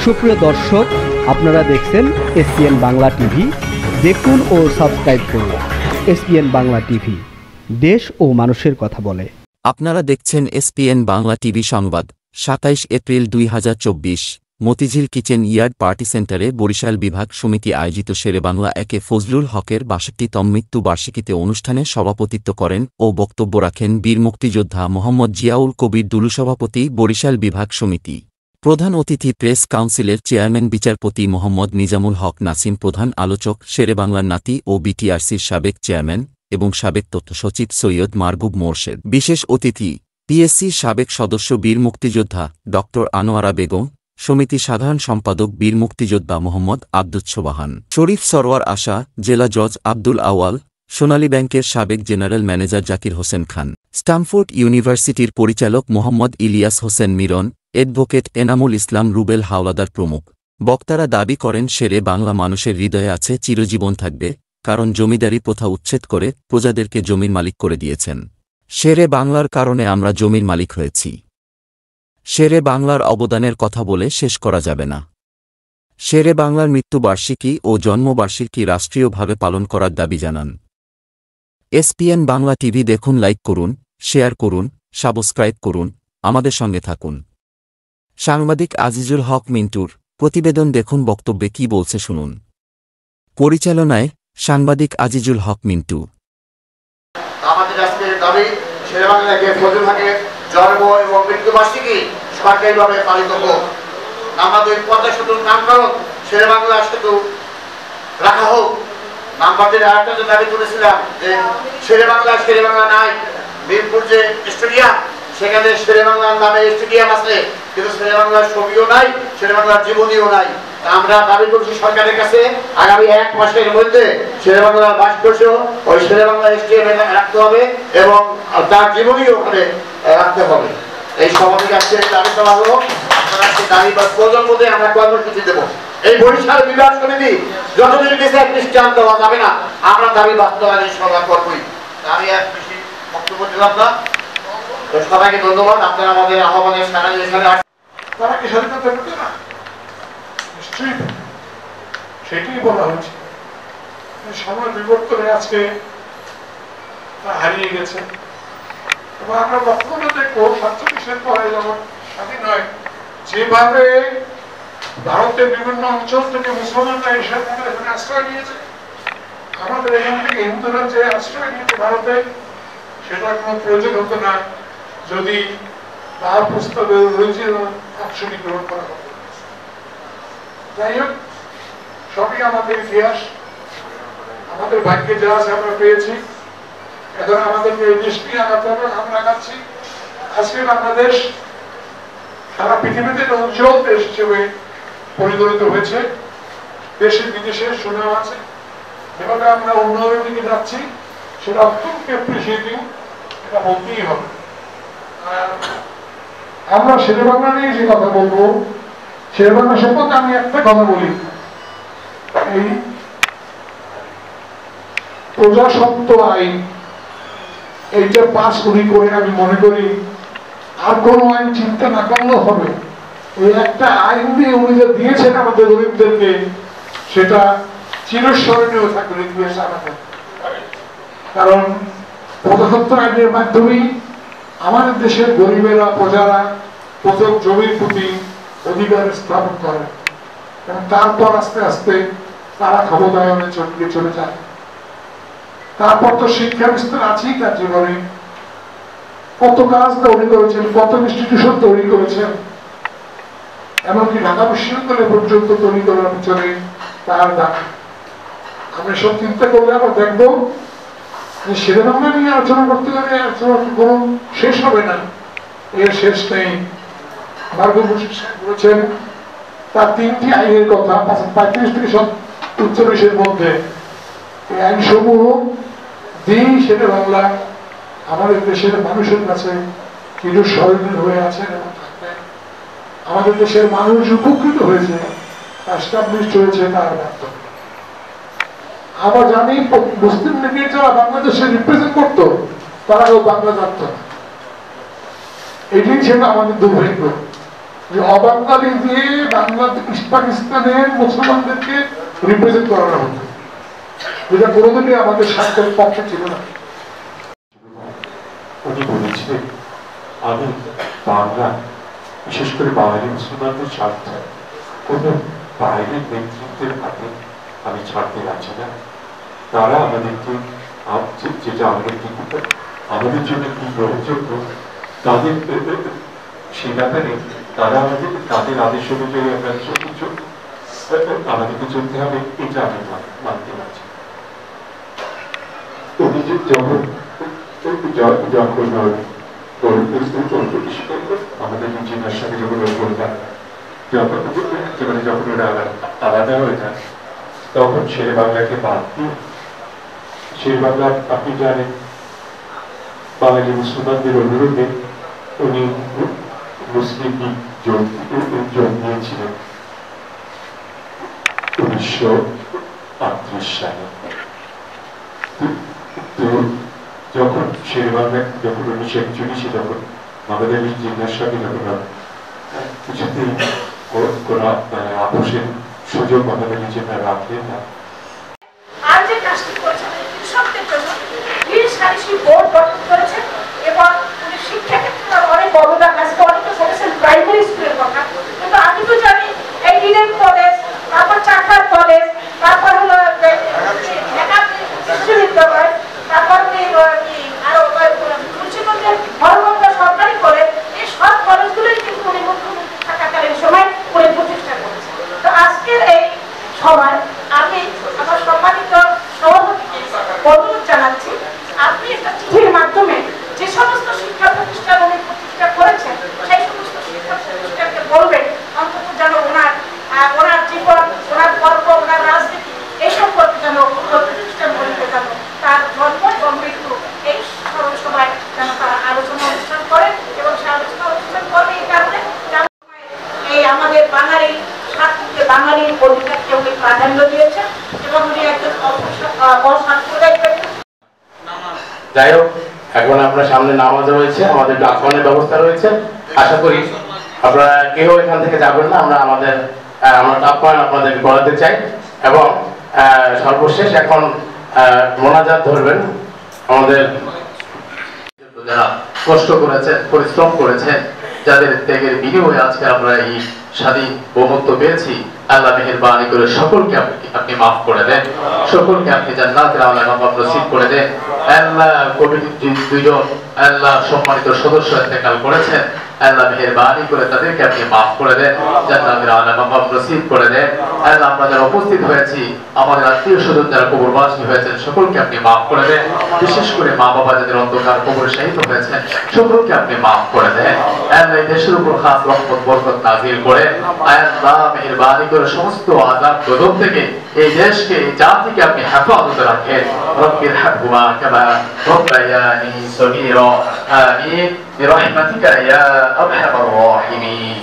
সুপ্রিয় দর্শক, আপনারা দেখছেন এসপিএন বাংলা টিভি। দেখুন ও সাবস্ক্রাইব করুন এসপিএন বাংলা টিভি, দেশ ও মানুষের কথা বলে। আপনারা দেখছেন এসপিএন বাংলা টিভি সংবাদ। ২৭ April ২০২৪ Motijheel kitchen yard party সেন্টারে বরিশাল বিভাগ সমিতি আয়োজিত শেরেবাংলা একে ফজলুল হকের ৬২তম মৃত্যুবার্ষিকীতে অনুষ্ঠানে সভাপতিত্ব করেন ও বক্তব্য রাখেন বীর মুক্তিযোদ্ধা মোহাম্মদ জিয়াউল কবির দুলু, সভাপতি বরিশাল বিভাগ সমিতি। প্রধান অতিথি প্রেস কাউন্সিলের চেয়ারম্যান বিচারপতি মোহাম্মদ নিজামুল হক নাসিম, প্রধান আলোচক শেরেবাংলার নাতি ও বিটিআরসির সাবেক চেয়ারম্যান এবং সাবেক তথ্য সচিব সৈয়দ মারবুব মোরশেদ। বিশেষ অতিথি পিএসসির সাবেক সদস্য বীর মুক্তিযোদ্ধা ড আনোয়ারা বেগম, সমিতি সাধারণ সম্পাদক বীর মুক্তিযোদ্ধা মোহাম্মদ আব্দুস সোবাহান, শরীফ সরওয়ার আশা, জেলা জজ আব্দুল আওয়াল, সোনালী ব্যাংকের সাবেক general manager Zakir Hossain Khan, Stamford ইউনিভার্সিটির পরিচালক মোহাম্মদ ইলিয়াস হোসেন মিরন, অ্যাডভোকেট এনামুল ইসলাম রুবেল হাওলাদার প্রমুখ। বক্তারা দাবি করেন শেরে বাংলা মানুষের হৃদয়ে আছে, চিরজীবন থাকবে, কারণ জমিদারি প্রথা উচ্ছেদ করে প্রজাদেরকে জমির মালিক করে দিয়েছেন। শেরে বাংলার কারণে আমরা জমির মালিক হয়েছি। শেরে বাংলার অবদানের কথা বলে শেষ করা যাবে না। শেরে বাংলার মৃত্যুবার্ষিকী ও জন্মবার্ষিকী রাষ্ট্রীয়ভাবে পালন করার দাবি জানান। এসপিএন বাংলা টিভি দেখুন, লাইক করুন, শেয়ার করুন, সাবস্ক্রাইব করুন, আমাদের সঙ্গে থাকুন। সাংবাদিক আজিজুল হক মিন্টুর প্রতিবেদন দেখুন, বক্তব্যে কি বলছে শুনুন। পরিচালনায় সাংবাদিক আজিজুল হক মিন্টু। আমাদের আজকের দাবি শেরেবাংলাকে ফজলুল হকের জন্ম এবং মৃত্যুবার্ষিকী সরকারিভাবে পালিত হোক। নাম্বার ২, পদ্মা সেতুর নামকরণ শেরেবাংলা সেতু রাখা হোক। নাম্বার ৩, আরেকটা যে দাবি তুলেছিলাম যে শেরেবাংলা নাই, মিরপুর যে স্টেডিয়াম সেখানে শেরেবাংলার নামে স্টেডিয়াম আছে, কিন্তু শেরেবাংলার ছবিও নাই, শেরেবাংলার জীবনীও নাই। আমরা দাবি করছি সরকারের কাছে আগামী ১ মাসের মধ্যে শেরেবাংলার ভাস্কর্য ওই শেরেবাংলা স্টেডিয়ামে রাখতে হবে এবং তার জীবনীও ওখানে রাখতে হবে। এই সমাবেশ আজকে দাবি করা হলো। আপনারা সেই দাবি বা প্রজন্মতে আমরা কর্মসূচি দেবো। এই বরিশাল বিভাগ সমিতি যতদিন দেশে খ্রিস্টান দেওয়া যাবে না, আমরা দাবি বাস্তবায়ন ইনশাআল্লাহ করবই। আমি আর বেশি বক্তব্য দিলাম না। সবাইকে ধন্যবাদ। আপনারা আমাদের আহ্বানের সারা এখানে তারা কি স্বাধীনতা পেতে না? নিশ্চয়ই সেটাই বলা হচ্ছে। সময় বিবর্তনে আজকে হারিয়ে গেছে এবং আমরা বর্তমানে দেখবো ৪৭-এর পরে যেমন স্বাধীন হয়, যেভাবে ভারতের বিভিন্ন অঞ্চল থেকে মুসলমানরা এসে এখানে আশ্রয় নিয়েছে, আমাদের এখান থেকে হিন্দুরা যে আশ্রয় নিয়েছে ভারতে, সেটা কোনো প্রয়োজন হতো না যদি তার প্রস্তাবে অংশটি গ্রহণ করা হবে। যাই হোক, সবই আমাদের ইতিহাস, আমাদের ভাগ্যে যা আছে আমরা পেয়েছি। এখন আমাদেরকে এই দেশকে আগাতে হবে, আমরা আগাচ্ছি। আজকে বাংলাদেশ সারা পৃথিবীতে উজ্জ্বল দেশ হিসেবে পরিগণিত হয়েছে, দেশে বিদেশে সুনাম আছে। যেভাবে আমরা উন্নয়নের দিকে যাচ্ছি সেটা অত্যন্ত অ্যাপ্রিসিয়েটিং, এটা বলতেই হবে। আমরা শেরেবাংলা নিয়ে যে কথা বলবো, শেরেবাংলা সম্পর্কে আমি একটা কথা বলি। এই প্রজাস্বত্ব আইন এইটা পাস করে আমি মনে করি আর কোনো আইন চিন্তা না করলেও হবে। ওই একটা আইন দিয়ে উনি যে দিয়েছেন আমাদের গরিবদেরকে, সেটা চিরস্মরণীয় থাকবে ইতিহাসে আমাদের। কারণ প্রজাস্বত্ব আইনের মাধ্যমেই আমাদের দেশের গরিবেরা, প্রজারা প্রথম জমির প্রতি অধিকার স্থাপন করে এবং তারপর আস্তে আস্তে তারা ক্ষমতায়নে চলে যায়। তারপর তো শিক্ষা বিস্তার আছেই তার জীবনে। কত কাজ তৈরি করেছেন, কত ইনস্টিটিউশন তৈরি করেছেন, এমনকি ঢাকা বিশ্ববিদ্যালয় পর্যন্ত তৈরি করার পিছনে তার দাম। আমরা সব চিন্তা করলে আবার দেখবো যে শেরেবাংলা নিয়ে আলোচনা করতে গেলে আলোচনা কোনো শেষ হবে না, এর শেষ নেই। বলেছেন তার ৩টি আইনের কথা ৩৫ থেকে ৪৪-এর মধ্যে। এই আইনসমূহ দিয়েই শেরেবাংলা আমাদের দেশের মানুষের কাছে চিরস্মরণীয় হয়ে আছে এবং থাকবে। আমাদের দেশের মানুষ উপকৃত হয়েছে, এস্টাবলিশড হয়েছে তার মাধ্যমে। আমরা জানি মুসলিম লীগের যারা বাংলাদেশে রিপ্রেজেন্ট করতো তারাও বাংলা জানত না। এটি ছিল আমাদের দুর্ভাগ্য যে অবাঙালি দিয়ে বাংলাদেশ পাকিস্তানের মুসলমানদেরকে রিপ্রেজেন্ট করানো হতো, যেটা কোনোদিনই আমাদের স্বার্থের পক্ষে ছিল না। উনি বলেছিলেন আমি বাংলা, বিশেষ করে বাঙালি মুসলমানদের স্বার্থে কোন বাইরের নেতৃত্বের হাতে আমি ছাড়তে রাজি না। তারা আমাদেরকে যেটা আমাদের জন্য কি গ্রহণযোগ্য তাদের সে ব্যাপারে তারা আমাদের তাদের আদেশ অনুযায়ী আমাদেরকে চলতে হবে, এটা আমি মানতে পারছি। উনি যখন আমাদের ইঞ্জিনিয়ার সাথে যখন বললাম যখন ওরা আলাদা হয়ে যায়, তখন শেরে বাংলাকে বাদ দিয়ে শেরে বাংলা আপনি জানেন বাঙালি মুসলমানদের অনুরোধে উনি মুসলিম লীগ যোগ দিয়েছিলেন 1938 সালে। তো যখন শেরে বাংলা যখন 1941 যখন আমাদের ইঞ্জিনিয়ার সাথে যখন কিছুতেই কোনো আপোষের সুযোগ আমাদের নিজেরা রাখলেন না। আর যে কাজটি করেছেন কৃষকদের জন্য সালিসি বোর্ড গঠন করেছেন এবং উনি শিক্ষা ক্ষেত্রে অনেক অবদান আছে। অনেকে বলেছেন প্রাইমারি স্কুলের কথা, কিন্তু আমি তো জানি এই ডিএম কলেজ, তারপর চাকর কলেজ, তারপর হলো বিশ্ববিদ্যালয়, তারপর আরো মুন্সিগঞ্জের হরগঙ্গা সরকারি কলেজ, এই সব কলেজগুলোই কিন্তু উনি মুখ্যমন্ত্রী থাকাকালীন সময় উনি প্রতিষ্ঠা করেছেন। তো আজকের এই সময় আমি আমার সম্মানিত সভাপতিকে অনুরোধ জানাচ্ছি, আপনি একটা চিঠির মাধ্যমে যে সমস্ত শিক্ষা প্রতিষ্ঠান উনি প্রতিষ্ঠা করেছেন সেই সমস্ত শিক্ষা প্রতিষ্ঠানকে বলবেন অন্তত যেন ওনার জীবন, ওনার গল্প, ওনার রাজনীতি এই সম্পর্কে যেন প্রতিষ্ঠানগুলিতে যেন তার জন্ম এবং মৃত্যু এই স্মরণ সভায় যেন তারা আলোচনা অনুষ্ঠান করেন এবং সে আলোচনা অনুষ্ঠান করবে এই কারণে এই আমাদের বাঙালি স্বার্থকে, বাঙালির অধিকারকে উনি প্রাধান্য দিয়েছেন এবং উনি একজন অসাম্প্রদায়িক ব্যক্তি। যাই হোক, এখন আপনার সামনে নামাজ রয়েছে, আমাদের ডাকবানের ব্যবস্থা রয়েছে। আশা করি আপনারা কেউ এখান থেকে যাবেন না। আমরা ডাকবান আপনাদেরকে করাতে চাই এবং সর্বশেষ এখন মোনাজাত ধরবেন আমাদের যারা কষ্ট করেছে, পরিশ্রম করেছে, যাদের ত্যাগের বিনিময়ে আজকে আমরা এই স্বাধীন বহুমত্ব পেয়েছি। আল্লাহ মেহেরবানি করে সকলকে আপনি মাফ করে দেন, সকলকে আপনি জান্নাতের আলা মাকাম নসিব করে দেন। আল্লাহ কমিটির দুইজন আল্লাহ সম্মানিত সদস্য ইন্তেকাল করেছেন, আল্লাহ মেহেরবানি করে তাদেরকে আপনি মাফ করে দেন, জান্নাতের আলা মাকাম নসিব করে দেন। আল্লাহ আমরা যারা উপস্থিত হয়েছি, আমাদের আত্মীয় স্বজন যারা কবরবাসী হয়েছেন, সকলকে আপনি মাফ করে দেন। বিশেষ করে মা বাবা যাদের অন্ধকার কবরে শাহিদ হয়েছেন, সকলকে আপনি মাফ করে দেন। আল্লাহ এই দেশের উপর খাস রহমত বরকত নাযিল করে আল্লাহ মেহেরবানি করে সমস্ত আযাব গজব থেকে এই দেশকে, এই জাতিকে আপনি হেফাজতে রাখেন। রব্বির হামহুমা কামা রাব্বায়ানি সগীরা আমিন বিরহমাতিকা ইয়া আরহামার রাহিমিন।